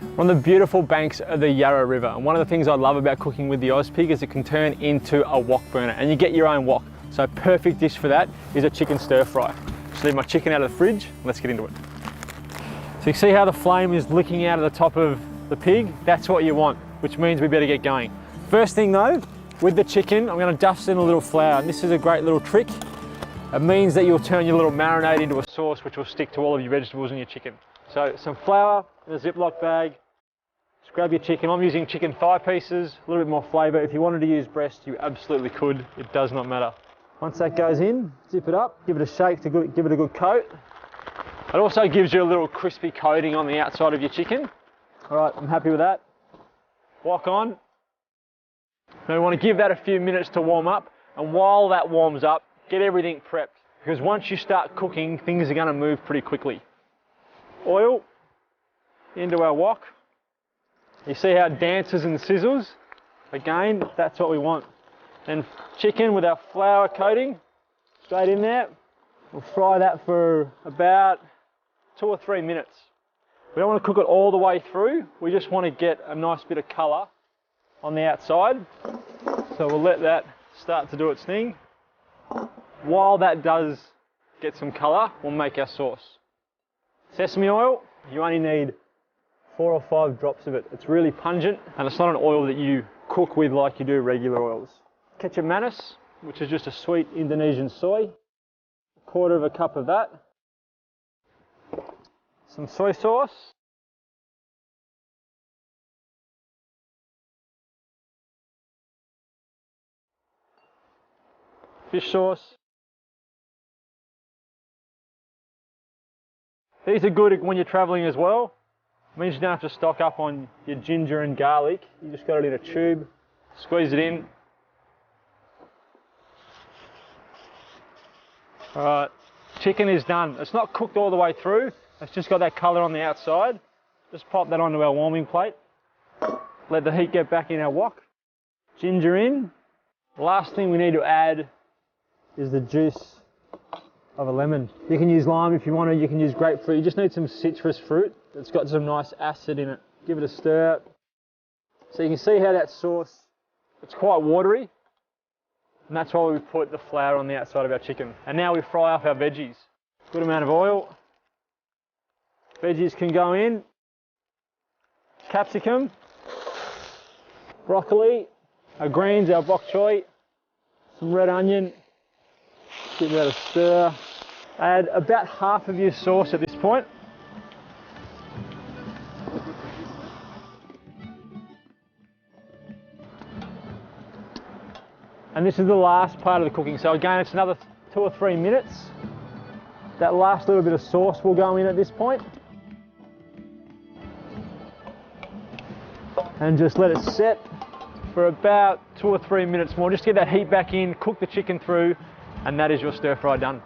We're on the beautiful banks of the Yarra River, and one of the things I love about cooking with the Ozpig is it can turn into a wok burner and you get your own wok. So a perfect dish for that is a chicken stir fry. Just leave my chicken out of the fridge, let's get into it. So you see how the flame is licking out of the top of the pig? That's what you want, which means we better get going. First thing though, with the chicken, I'm going to dust in a little flour, and this is a great little trick. It means that you'll turn your little marinade into a sauce which will stick to all of your vegetables and your chicken. So some flour in a Ziploc bag. Just grab your chicken. I'm using chicken thigh pieces, a little bit more flavour. If you wanted to use breast, you absolutely could. It does not matter. Once that goes in, zip it up, give it a shake to give it a good coat. It also gives you a little crispy coating on the outside of your chicken. All right, I'm happy with that. Wok on. Now we want to give that a few minutes to warm up, and while that warms up, get everything prepped, because once you start cooking, things are going to move pretty quickly. Oil into our wok. You see how it dances and sizzles? Again, that's what we want. And chicken with our flour coating, straight in there. We'll fry that for about 2 or 3 minutes. We don't want to cook it all the way through. We just want to get a nice bit of colour on the outside. So we'll let that start to do its thing. While that does get some colour, we'll make our sauce. Sesame oil, you only need 4 or 5 drops of it. It's really pungent, and it's not an oil that you cook with like you do regular oils. Kecap manis, which is just a sweet Indonesian soy. 1/4 cup of that. Some soy sauce. Fish sauce. These are good when you're travelling as well. It means you don't have to stock up on your ginger and garlic. You just got it in a tube, squeeze it in. All right, chicken is done. It's not cooked all the way through. It's just got that colour on the outside. Just pop that onto our warming plate. Let the heat get back in our wok. Ginger in. Last thing we need to add is the juice of a lemon. You can use lime if you want to, you can use grapefruit. You just need some citrus fruit that's got some nice acid in it. Give it a stir. So you can see how that sauce, it's quite watery, and that's why we put the flour on the outside of our chicken. And now we fry up our veggies. Good amount of oil. Veggies can go in. Capsicum, broccoli, our greens, our bok choy, some red onion. Give that a stir. Add about half of your sauce at this point. And this is the last part of the cooking. So again, it's another 2 or 3 minutes. That last little bit of sauce will go in at this point. And just let it set for about 2 or 3 minutes more. Just get that heat back in, cook the chicken through, and that is your stir fry done.